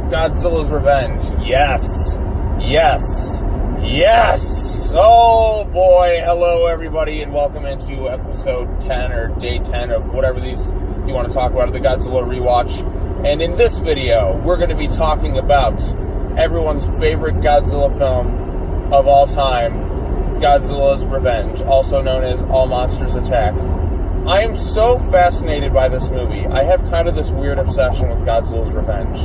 Godzilla's Revenge. Yes. Yes. Yes. Oh boy. Hello everybody and welcome into episode 10 or day 10 of whatever these you want to talk about, the Godzilla Rewatch. And in this video, we're going to be talking about everyone's favorite Godzilla film of all time, Godzilla's Revenge, also known as All Monsters Attack. I am so fascinated by this movie. I have kind of this weird obsession with Godzilla's Revenge.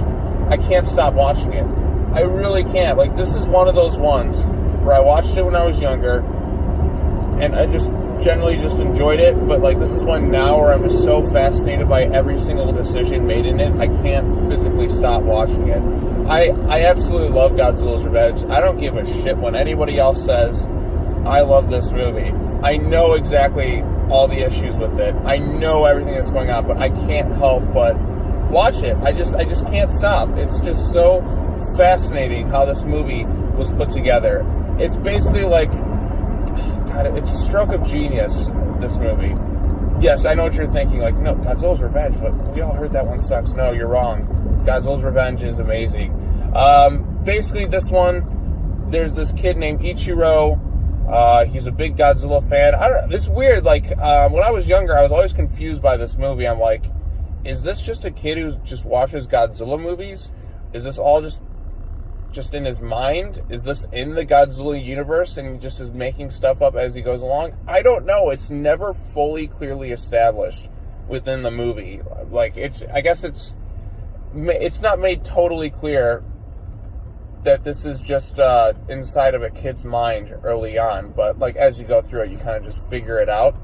I can't stop watching it. I really can't. Like, this is one of those ones where I watched it when I was younger, and I just generally just enjoyed it, but like this is one now where I'm just so fascinated by every single decision made in it, I can't physically stop watching it. I absolutely love Godzilla's Revenge. I don't give a shit when anybody else says, I love this movie. I know exactly all the issues with it. I know everything that's going on, but I can't help but watch it. I just can't stop. It's just so fascinating how this movie was put together. It's basically like, God, it's a stroke of genius, this movie. Yes, I know what you're thinking, like, no, Godzilla's Revenge, but we all heard that one sucks. No, you're wrong. Godzilla's Revenge is amazing. Basically, this one, there's this kid named Ichiro. He's a big Godzilla fan. It's weird, like, when I was younger, I was always confused by this movie. I'm like, is this just a kid who just watches Godzilla movies? Is this all just in his mind? Is this in the Godzilla universe and he just is making stuff up as he goes along? I don't know. It's never fully clearly established within the movie. Like, I guess it's not made totally clear that this is just inside of a kid's mind early on, but like as you go through it, you kind of just figure it out.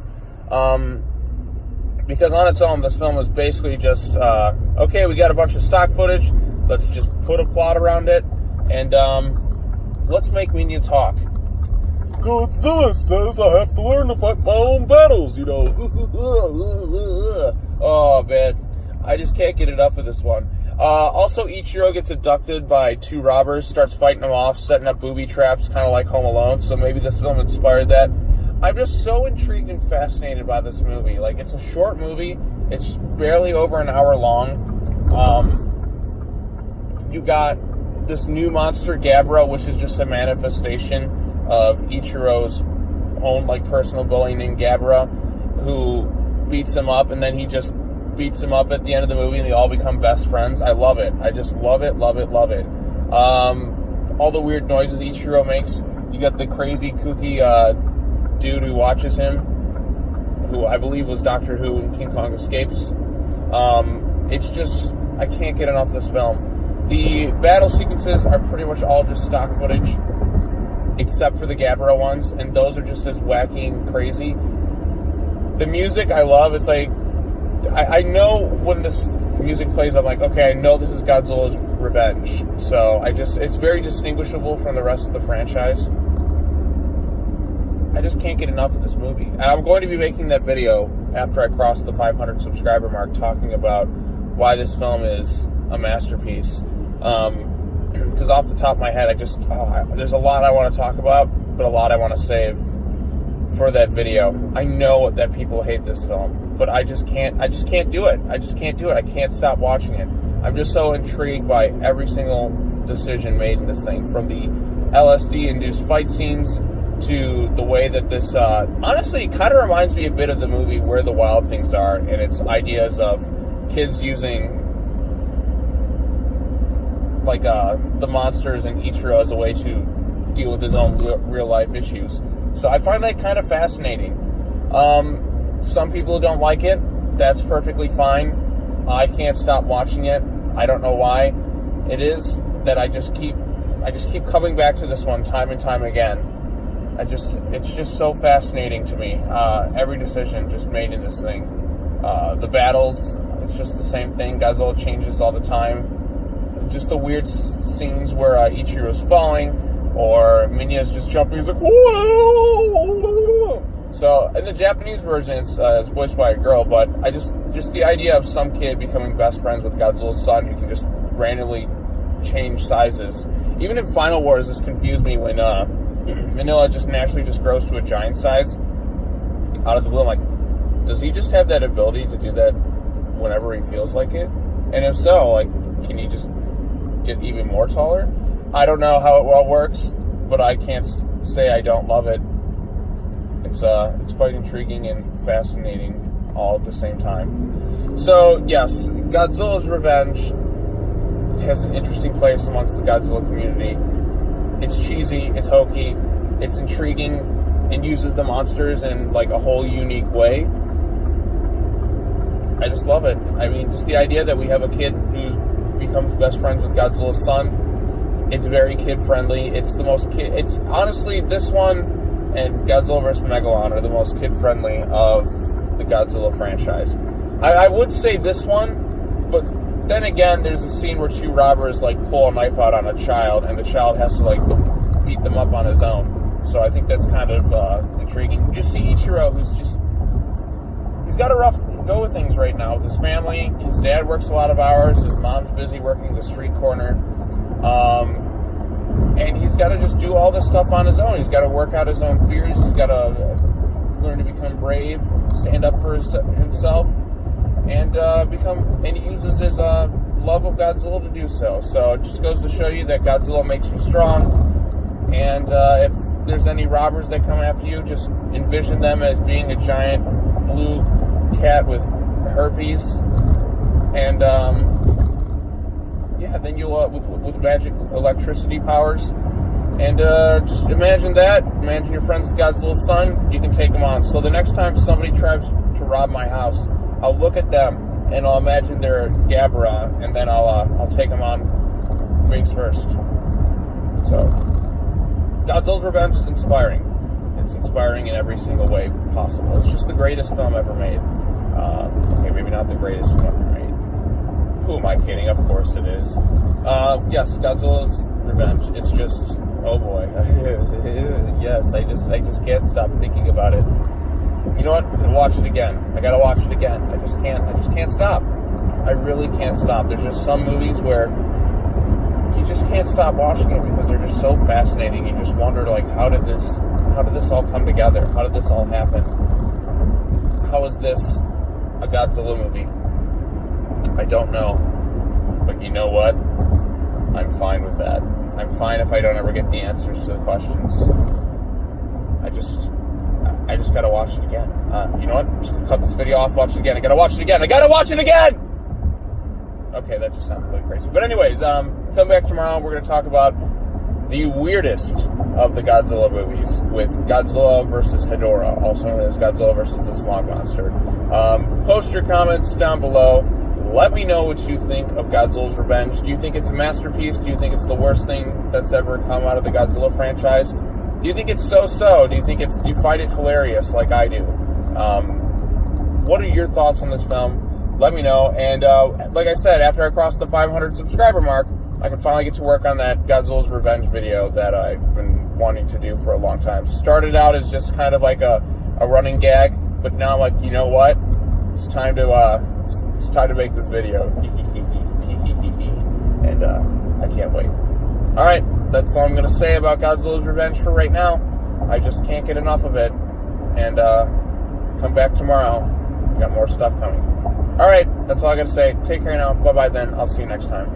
Because on its own, this film is basically just, okay, we got a bunch of stock footage, let's just put a plot around it, and let's make Minya talk. Godzilla says I have to learn to fight my own battles, you know. Oh, man. I just can't get enough of this one. Also, Ichiro gets abducted by two robbers, starts fighting them off, setting up booby traps, kind of like Home Alone, so maybe this film inspired that. I'm just so intrigued and fascinated by this movie. Like, it's a short movie. It's barely over an hour long. You got this new monster, Gabra, which is just a manifestation of Ichiro's own, like, personal bully named Gabra, who beats him up, and then he just beats him up at the end of the movie, and they all become best friends. I love it. I just love it, love it, love it. All the weird noises Ichiro makes. You got the crazy, kooky dude who watches him, who I believe was Doctor Who in King Kong Escapes. It's just, I can't get enough of this film. The battle sequences are pretty much all just stock footage, except for the Gabra ones, and those are just as wacky and crazy. The music I love. It's like, I know when this music plays, I'm like, okay, I know this is Godzilla's Revenge. So it's very distinguishable from the rest of the franchise. I just can't get enough of this movie. And I'm going to be making that video after I cross the 500 subscriber mark, talking about why this film is a masterpiece. Because off the top of my head, there's a lot I want to talk about, but a lot I want to save for that video. I know that people hate this film, but I just can't do it. I just can't do it. I can't stop watching it. I'm just so intrigued by every single decision made in this thing, from the LSD-induced fight scenes to the way that this, honestly, kind of reminds me a bit of the movie Where the Wild Things Are, and its ideas of kids using, like, the monsters and Ichiro as a way to deal with his own real-life issues. So I find that kind of fascinating. Some people don't like it. That's perfectly fine. I can't stop watching it. I don't know why it is that I just keep coming back to this one time and time again. It's just so fascinating to me. Every decision just made in this thing. The battles, it's just the same thing. Godzilla changes all the time. Just the weird scenes where Ichiro's falling, or Minya's just jumping. He's like, whoa! So in the Japanese version, it's voiced by a girl, but just the idea of some kid becoming best friends with Godzilla's son, who can just randomly change sizes. Even in Final Wars, this confused me when Manila just naturally grows to a giant size out of the blue. I'm like, does he just have that ability to do that whenever he feels like it? And if so, like, can he just get even more taller? I don't know how it all works, but I can't say I don't love it. It's quite intriguing and fascinating all at the same time. So, yes, Godzilla's Revenge has an interesting place amongst the Godzilla community. It's cheesy, it's hokey, it's intriguing, and uses the monsters in, like, a whole unique way. I just love it. I mean, just the idea that we have a kid who becomes best friends with Godzilla's son. It's very kid-friendly. It's honestly, this one and Godzilla vs. Megalon are the most kid-friendly of the Godzilla franchise. I would say this one, but then again, there's a scene where two robbers, like, pull a knife out on a child, and the child has to, like, beat them up on his own. So I think that's kind of intriguing. You just see Ichiro, he's got a rough go with things right now with his family. His dad works a lot of hours. His mom's busy working the street corner. And he's got to just do all this stuff on his own. He's got to work out his own fears. He's got to learn to become brave, stand up for himself, and he uses his love of Godzilla to do so. So it just goes to show you that Godzilla makes you strong. And if there's any robbers that come after you, just envision them as being a giant blue cat with herpes, and then you'll with magic electricity powers, and just imagine that. Imagine your friends with Godzilla's son. You can take them on. So the next time somebody tries to rob my house, I'll look at them and I'll imagine they're Gabara, and then I'll take them on face first. So Godzilla's Revenge is inspiring. It's inspiring in every single way possible. It's just the greatest film ever made. Okay, maybe not the greatest film ever made. Who am I kidding? Of course it is. Yes, Godzilla's Revenge. It's just, oh boy. Yes, I just can't stop thinking about it. You know what? I'm gonna watch it again. I gotta watch it again. I just can't stop. I really can't stop. There's just some movies where you just can't stop watching it because they're just so fascinating. You just wonder, like, how did this all come together? How did this all happen? How is this a Godzilla movie? I don't know. But you know what? I'm fine with that. I'm fine if I don't ever get the answers to the questions. I just gotta watch it again. You know what? I'm just gonna cut this video off, watch it again. I gotta watch it again. I gotta watch it again! Okay, that just sounded really crazy. But anyways, come back tomorrow. We're gonna talk about the weirdest of the Godzilla movies with Godzilla vs. Hedorah, also known as Godzilla vs. the Smog Monster. Post your comments down below. Let me know what you think of Godzilla's Revenge. Do you think it's a masterpiece? Do you think it's the worst thing that's ever come out of the Godzilla franchise? Do you think it's so-so? Do you find it hilarious like I do? What are your thoughts on this film? Let me know. And like I said, after I cross the 500 subscriber mark, I can finally get to work on that Godzilla's Revenge video that I've been wanting to do for a long time. Started out as just kind of like a running gag, but now I'm like, you know what? It's time to make this video. And I can't wait. All right, that's all I'm going to say about Godzilla's Revenge for right now. I just can't get enough of it. And come back tomorrow. We got more stuff coming. All right, that's all I got to say. Take care now. Bye-bye then. I'll see you next time.